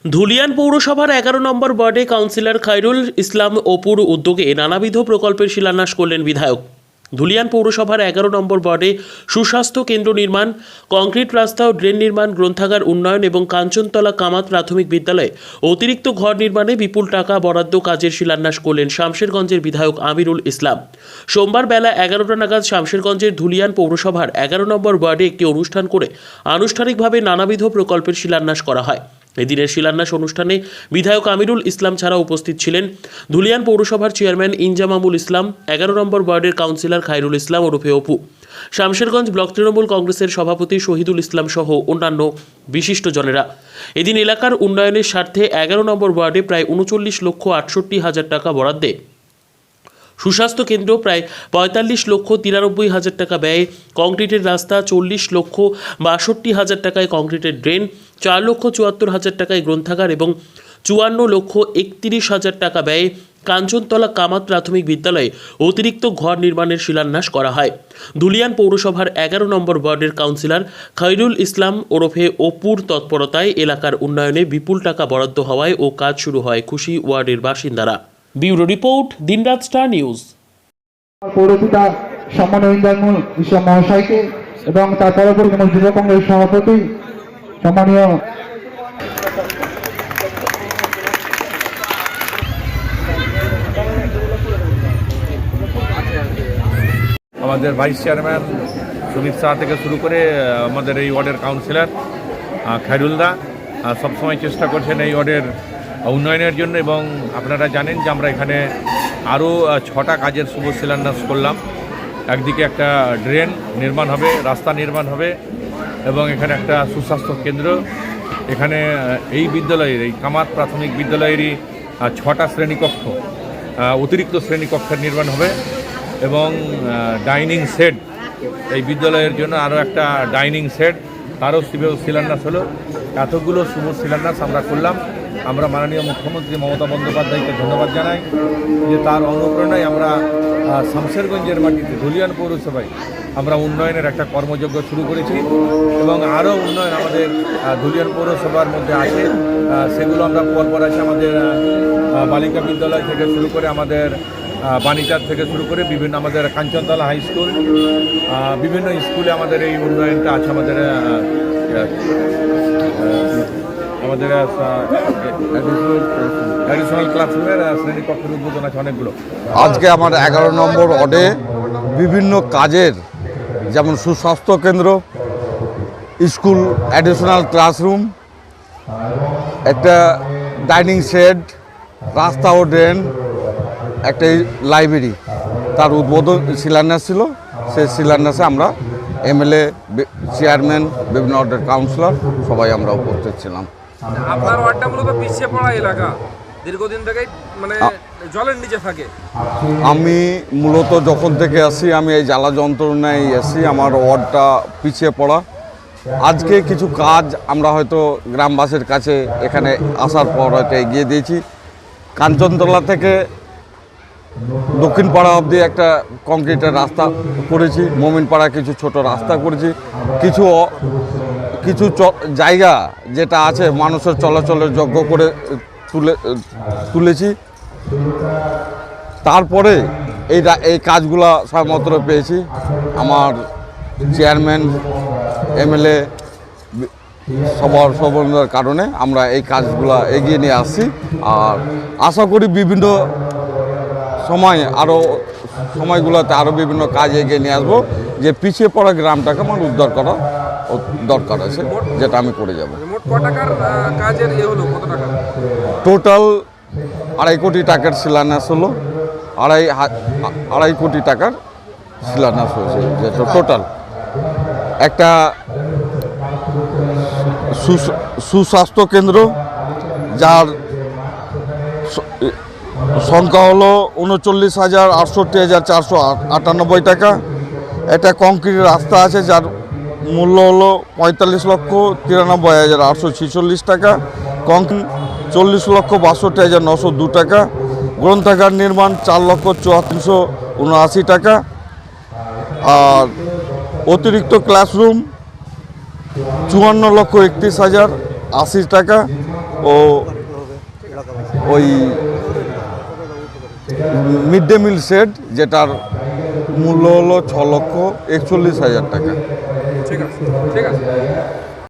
ধুলিয়ান পৌরসভার ১১ নম্বর ওয়ার্ডে কাউন্সিলর খায়রুল ইসলাম অপুর উদ্যোগে নানাবিধ প্রকল্পের শিলান্যাস করলেন বিধায়ক। ধুলিয়ান পৌরসভার ১১ নম্বর ওয়ার্ডে সুস্বাস্থ্য কেন্দ্র নির্মাণ, কংক্রিট রাস্তা ও ড্রেন নির্মাণ, গ্রন্থাগার উন্নয়ন এবং কাঞ্চনতলা কামাত প্রাথমিক বিদ্যালয়ে অতিরিক্ত ঘর নির্মাণে বিপুল টাকা বরাদ্দ কাজের শিলান্যাস করলেন শামশেরগঞ্জের বিধায়ক আমিরুল ইসলাম। সোমবার বেলা ১১টা নাগাদ শামশেরগঞ্জের ধুলিয়ান পৌরসভার ১১ নম্বর ওয়ার্ডে একটি অনুষ্ঠান করে আনুষ্ঠানিকভাবে নানাবিধ প্রকল্পের শিলান্যাস করা হয়। এদিনের শিলান্যাস অনুষ্ঠানে বিধায়ক আমিরুল ইসলাম ছাড়া উপস্থিত ছিলেন ধুলিয়ান পৌরসভার চেয়ারম্যান ইনজামামুল ইসলাম, ১১ নম্বর ওয়ার্ডের কাউন্সিলর খায়রুল ইসলাম ওরফে অপু, শামশেরগঞ্জ ব্লক তৃণমূল কংগ্রেসের সভাপতি শহীদুল ইসলাম সহ অন্যান্য বিশিষ্টজনেরা। এদিন এলাকার উন্নয়নের স্বার্থে ১১ নম্বর ওয়ার্ডে প্রায় ৩৯,৬৮,০০০ টাকা বরাদ্দে সুস্বাস্থ্য কেন্দ্র, প্রায় ৪৫,৯৩,০০০ টাকা ব্যয়ে কংক্রিটের রাস্তা, ৪০,৬২,০০০ টাকায় কংক্রিটের ড্রেন, ৪,৭৪,০০০ টাকায় গ্রন্থাগার এবং ৫৪,৩১,০০০ টাকা ব্যয়ে কাঞ্চনতলা কামাত প্রাথমিক বিদ্যালয়ে অতিরিক্ত ঘর নির্মাণের শিলান্যাস করা হয়। ধুলিয়ান পৌরসভার ১১ নম্বর ওয়ার্ডের কাউন্সিলর খায়রুল ইসলাম ওরফে অপুর তৎপরতায় এলাকার উন্নয়নে বিপুল টাকা বরাদ্দ হওয়ায় ও কাজ শুরু হয় খুশি ওয়ার্ডের বাসিন্দারা। ব্যুরো রিপোর্ট, দিনরাত স্টার নিউজ। পৌরপিতা সম্মানীয় ইন্দ্রামুল ইসলাম মহাশয়কে এবং তার পরবর্তী যুব কংগ্রেস সভাপতি সম্মানীয় আমাদের ভাইস চেয়ারম্যান সুনীত শাহ থেকে শুরু করে আমাদের এই ওয়ার্ডের কাউন্সিলর খায়রুলদা সবসময় চেষ্টা করছেন এই ওয়ার্ডের উন্নয়নের জন্য। এবং আপনারা জানেন যে আমরা এখানে আরও 6টা কাজের শুভ শিলান্যাস করলাম। একদিকে একটা ড্রেন নির্মাণ হবে, রাস্তা নির্মাণ হবে এবং এখানে একটা সুস্বাস্থ্য কেন্দ্র। এখানে এই বিদ্যালয়ের, এই কামাত প্রাথমিক বিদ্যালয়েরই 6টা শ্রেণীকক্ষ, অতিরিক্ত শ্রেণীকক্ষের নির্মাণ হবে এবং ডাইনিং সেট, এই বিদ্যালয়ের জন্য আরও একটা ডাইনিং সেট, তারও শিলান্যাস হলো। এতগুলো শুভ শিলান্যাস আমরা করলাম। আমরা মাননীয় মুখ্যমন্ত্রী মমতা বন্দ্যোপাধ্যায়কে ধন্যবাদ জানাই যে তার অনুপ্রেরণায় আমরা শামশেরগঞ্জের মাটিতে ধুলিয়ান পৌরসভায় আমরা উন্নয়নের একটা কর্মযজ্ঞ শুরু করেছি এবং আরও উন্নয়ন আমাদের ধুলিয়ান পৌরসভার মধ্যে আছে। সেগুলো আমরা পরপর আছে। আমাদের বালিকা বিদ্যালয় থেকে শুরু করে আমাদের বাণিচার থেকে শুরু করে বিভিন্ন আমাদের কাঞ্চনতলা হাই স্কুল, বিভিন্ন স্কুলে আমাদের এই উন্নয়নটা আছে। আমাদের অ্যাডিশনাল ক্লাসরুমের শ্রেণীকক্ষের উদ্বোধন আছে অনেকগুলো। আজকে আমার 11 নম্বর ওয়ার্ডে বিভিন্ন কাজের, যেমন সুস্বাস্থ্য কেন্দ্র, স্কুল অ্যাডিশনাল ক্লাসরুম, একটা ডাইনিং সেট, রাস্তা ও ড্রেন, একটা লাইব্রেরি, তার উদ্বোধন শিলান্যাস ছিল। সেই শিলান্যাসে আমরা এমএলএ, চেয়ারম্যান, বিভিন্ন ওয়ার্ডের কাউন্সিলর সবাই আমরা উপস্থিত ছিলাম। আপনার ওয়ার্ডটা মূলত পিছিয়ে পড়া এলাকা, দীর্ঘদিন থেকেই মানে জলের নিচে থাকে। আমি মূলত যখন থেকে আসি, আমি এই জ্বালা যন্ত্রণায় আসি। আমার ওয়ার্ডটা পিছিয়ে পড়া। আজকে কিছু কাজ আমরা হয়তো গ্রামবাসীর কাছে এখানে আসার পর হয়তো এগিয়ে দিয়েছি। কাঞ্চনতলা থেকে দক্ষিণ পাড়া অবধি একটা কংক্রিটের রাস্তা করেছি, মোমিনপাড়া কিছু ছোট রাস্তা করেছি, কিছু জায়গা যেটা আছে মানুষের চলাচলের যোগ্য করে তুলেছি। তারপরে এই কাজগুলো সবেমাত্র পেয়েছি। আমার চেয়ারম্যান, এমএলএ সবার সমন্বয়ের কারণে আমরা এই কাজগুলো এগিয়ে নিয়ে আসছি। আর আশা করি বিভিন্ন সময় সময়গুলোতে আরও বিভিন্ন কাজ এগিয়ে নিয়ে আসবো, যে পিছিয়ে পড়া গ্রামটাকে আমার উদ্ধার করা দরকার আছে, যেটা আমি করে যাব। টোটাল 2.5 কোটি টাকার শিলান্যাস হলো। 2.5 কোটি টাকার শিলান্যাস হয়েছে। যেটা টোটাল একটা সুস্বাস্থ্য কেন্দ্র, যার সংখ্যা হলো 39,68,498 টাকা। একটা কংক্রিট রাস্তা আছে যার মূল্য হলো 45,93,846 টাকা। কংক্রিট 40,62,902 টাকা। গ্রন্থাগার নির্মাণ 4,74,379 টাকা। আর অতিরিক্ত ক্লাসরুম 54,31,080 টাকা। ও ওই মিড ডে মিল সেট, যেটার মূল্য হলো 6,41,00,000 টাকা। ঠিক আছে, ঠিক আছে।